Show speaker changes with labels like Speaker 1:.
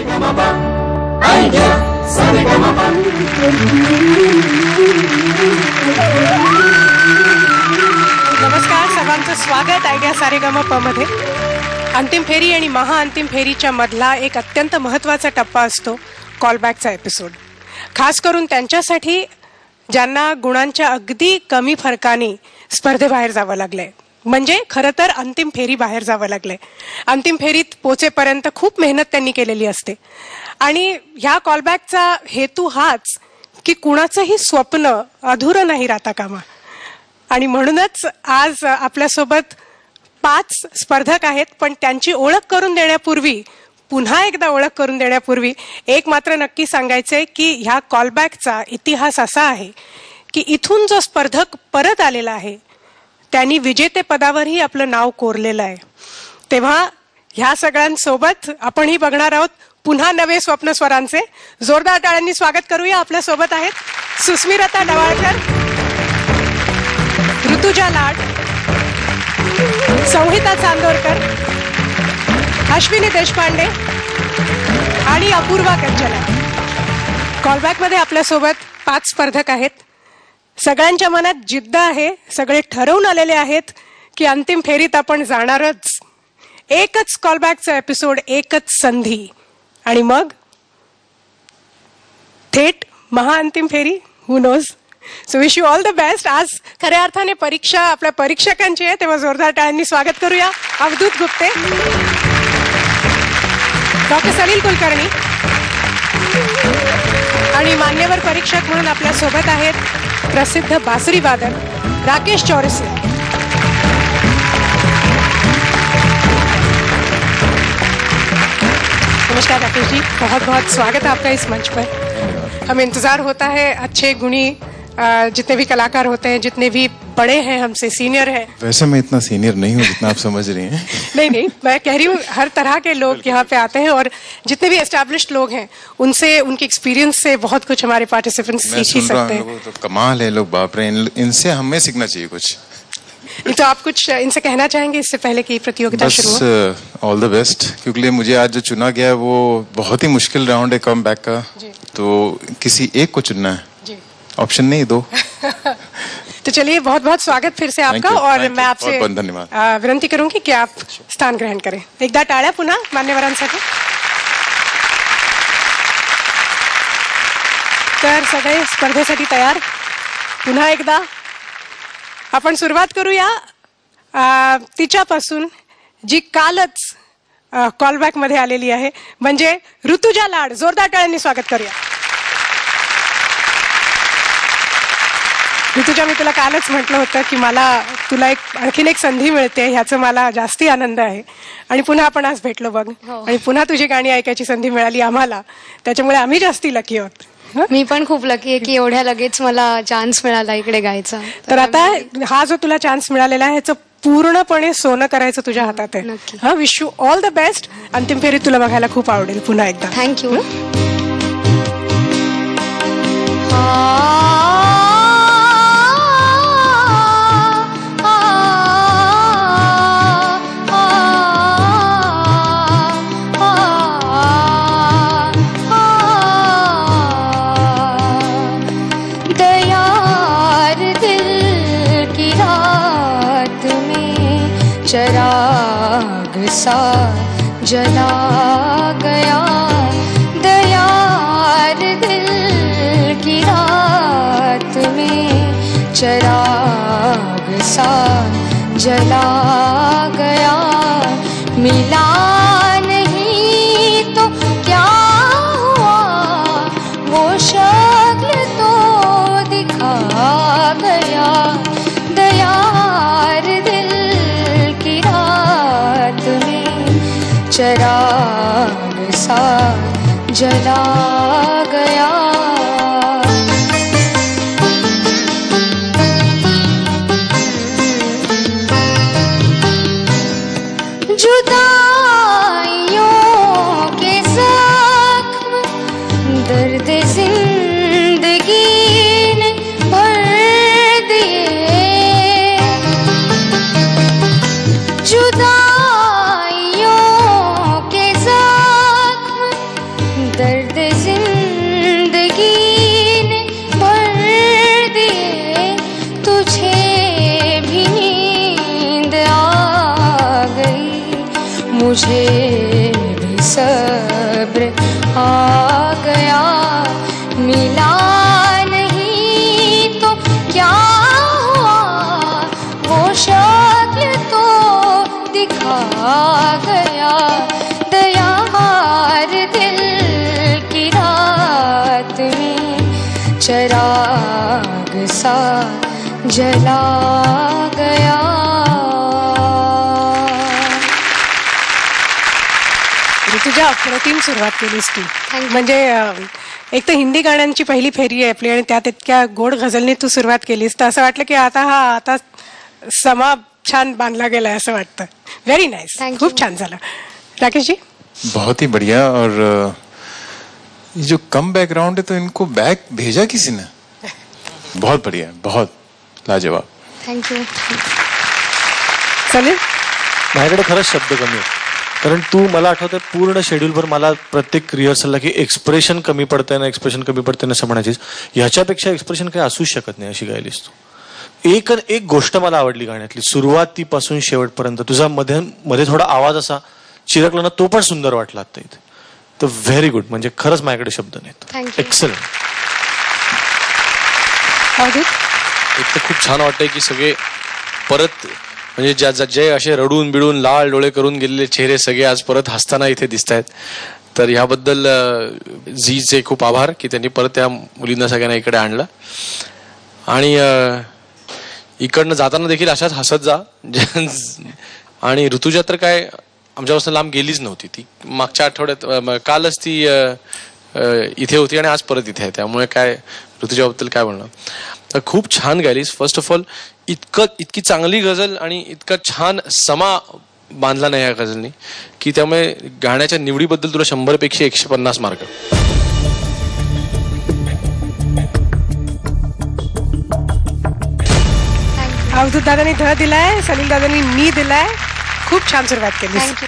Speaker 1: नमस्कार, सर्वांचं स्वागत आयडिया सारेगमप मध्ये. अंतिम फेरी आणि महाअंतिम फेरीच्या मधला एक अत्यंत महत्त्वाचा टप्पा असतो कॉलबॅकचा एपिसोड. खास करून त्यांच्यासाठी ज्यांना गुणांच्या अगदी कमी फरकाने स्पर्धेबाहेर जावं लागलंय, म्हणजे खरं तर अंतिम फेरी बाहेर जावं लागलंय. अंतिम फेरीत पोचेपर्यंत खूप मेहनत त्यांनी केलेली असते आणि ह्या कॉलबॅकचा हेतू हाच की कुणाचंही स्वप्न अधुरं नाही राहता कामा. आणि म्हणूनच आज आपल्यासोबत 5 स्पर्धक आहेत, पण त्यांची ओळख करून देण्यापूर्वी, पुन्हा एकदा ओळख करून देण्यापूर्वी एक मात्र नक्की सांगायचंय की ह्या कॉलबॅकचा इतिहास असा आहे की इथून जो स्पर्धक परत आलेला आहे त्यांनी विजेतेपदावरही आपलं नाव कोरलेलं आहे. तेव्हा ह्या सगळ्यांसोबत आपणही बघणार आहोत पुन्हा नवे स्वप्नस्वरांचे. जोरदार टाळ्यांनी स्वागत करूया. आपल्या सोबत आहेत सुस्मिता डवाळकर, ऋतुजा लाड, संहिता चांदोरकर, अश्विनी देशपांडे आणि अपूर्वा कंचला. कॉलबॅक मध्ये आपल्यासोबत 5 स्पर्धक आहेत. सगळ्यांच्या मनात जिद्द आहे. सगळे ठरवून आलेले आहेत की अंतिम फेरीत आपण जाणारच. एकच कॉलबॅकचा एपिसोड, एकच संधी आणि मग थेट महाअंतिम फेरी. Who knows. So wish you all the best. आज खऱ्या अर्थाने परीक्षा आपल्या परीक्षकांची आहे, तेव्हा जोरदार टाळ्यांनी स्वागत करूया अवधूत गुप्ते, डॉक्टर सलील कुलकर्णी आणि मान्यवर परीक्षक म्हणून आपल्या सोबत आहेत प्रसिद्ध बासरी वादक राकेश चौरसिया. नमस्कार राकेश जी, बहुत बहुत स्वागत है आपका इस मंच पर. हमें इंतजार होता है अच्छे गुणी जितने भी कलाकार होते हैं, जितने भी बड़े हैं हमसे, सीनियर हैं.
Speaker 2: वैसे मैं इतना सीनियर नहीं हूँ जितना आप समझ रही हैं.
Speaker 1: नहीं, मैं कह रही हूँ हर तरह के लोग यहाँ पे आते हैं और जितने भी एस्टैब्लिश्ड लोग हैं उनसे, उनके एक्सपीरियंस से बहुत कुछ हमारे पार्टिसिपेंट्स सीख ही सकते हैं.
Speaker 2: तो कमाल है लोग, बाप रे, इनसे हमें सीखना चाहिए कुछ.
Speaker 1: तो आप कुछ इनसे कहना चाहेंगे इससे पहले कि प्रतियोगिता शुरू हो?
Speaker 2: ऑल द बेस्ट, क्योंकि मुझे आज जो चुना गया है वो बहुत ही मुश्किल राउंड है कम बैक का. तो किसी एक को चुनना है, ऑप्शन नहीं, 2.
Speaker 1: तो चलिए, बहुत बहुत स्वागत फिर से आपका. और मैं आपसे विनंती करूंगी कि आप स्थान ग्रहण करें. एकदा टाळ्या पुन्हा मान्यवरांसाठी. तर सगळे स्पर्धेसाठी तयार. पुन्हा एकदा आपण सुरुवात करूया तिच्यापासून जी कालच कॉलबॅक मध्ये आलेली आहे, म्हणजे ऋतुजा लाड. जोरदार टाळ्यांनी स्वागत करूया. ऋतुजा, मी तुला कालच म्हटलं होतं की मला तुला आणखीन एक संधी मिळते, ह्याचा मला जास्ती आनंद आहे. आणि पुन्हा आपण आज भेटलो बघ, आणि पुन्हा तुझी गाणी ऐकायची संधी मिळाली आम्हाला, त्याच्यामुळे आम्ही जास्ती लकी आहोत.
Speaker 3: मी पण खूप लकी आहे की एवढ्या लगेच मला चान्स मिळाला इकडे गायचा.
Speaker 1: तर आता हा जो तुला चान्स मिळालेला आहे ह्याचं पूर्णपणे सोनं करायचं तुझ्या हातात आहे. हा, wish you all the best. अंतिम फेरीत तुला बघायला खूप आवडेल पुन्हा एकदा.
Speaker 3: थँक्यू.
Speaker 4: चराग सा जला गया दयार दिल की रात में, चराग सा जला गया. मिला नहीं तो क्या हुआ, वो शक्ल तो दिखा गया. दयार दिल की रात में, चराग सा जला गया. जुदाइयों के जख्म दर्द जिंदगी ने भर दिए. जुदाइयों के जख्म सब्र आ गया, मिला नहीं तो क्या हुआ, वो शक्ल तो दिखा गया, दयार दिल की रात में चराग सा जला गया.
Speaker 1: ऋतुजा, अप्रतिम सुरुवात केलीस तू.
Speaker 3: Thank you.
Speaker 1: म्हणजे एक तर हिंदी गाण्यांची पहिली फेरी आहे आपली आणि त्यात इतक्या गोड गझलने तू सुरुवात केलीस तर असं वाटलं की आता समा छान बांधला गेलाय असं वाटतं. व्हेरी नाईस,
Speaker 3: Thank
Speaker 1: खूप
Speaker 3: you.
Speaker 1: छान झालं. राकेश जी.
Speaker 2: बहुत ही बढ़िया. और ये जो कम बैकग्राउंड है तो इनको बैक भेजा किसी ने. बहुत बढ़िया, बहुत लाजवाब.
Speaker 3: थँक्यू.
Speaker 1: सलील.
Speaker 5: माझ्याकडे खरंच शब्द कमी आहेत, कारण तू मला आठवतं पूर्ण शेड्यूलवर मला प्रत्येक रिहर्सलला की एक्सप्रेशन कमी पडतंय ना, एक्सप्रेशन कमी पडतंय ना असं म्हणायचीस. ह्याच्यापेक्षा एक्सप्रेशन काही असूच शकत नाही अशी गायलीस तू. एक गोष्ट मला आवडली गाण्यातली, सुरुवातीपासून शेवटपर्यंत तुझा मध्ये थोडा आवाज असा चिरकला ना, तो पण सुंदर वाटला आता इथे. तर व्हेरी गुड. म्हणजे खरंच माझ्याकडे शब्द नाहीत.
Speaker 3: Thank you.
Speaker 5: एक्सलंट.
Speaker 6: एक तर खूप छान वाटतंय की सगळे परत म्हणजे जे असे रडून बिडून लाल डोळे करून गेलेले चेहरे सगळे आज परत हसताना इथे दिसत आहेत. तर ह्याबद्दल झीचे खूप आभार की त्यांनी परत त्या मुलींना सगळ्यांना इकडे आणलं. आणि इकडनं जाताना देखील अशाच हसत जा. आणि ऋतुजा तर काय आमच्यापासून लांब गेलीच नव्हती. ती मागच्या आठवड्यात कालच ती इथे होती आणि आज परत इथे आहे. त्यामुळे काय ऋतुजाबद्दल काय बोलणं. तर खूप छान गायलीस. फर्स्ट ऑफ ऑल इतकी चांगली गझल आणि इतका छान समा बांधला नाही या गझलनी की त्यामुळे गाण्याच्या निवडीबद्दल तुला 100 पैकी 150 मार्क.
Speaker 1: अवधूत दादांनी ध दिलाय, सलील दादांनी मी दिलाय. खूप छान सुरुवात केलीस.
Speaker 3: थँक्यू.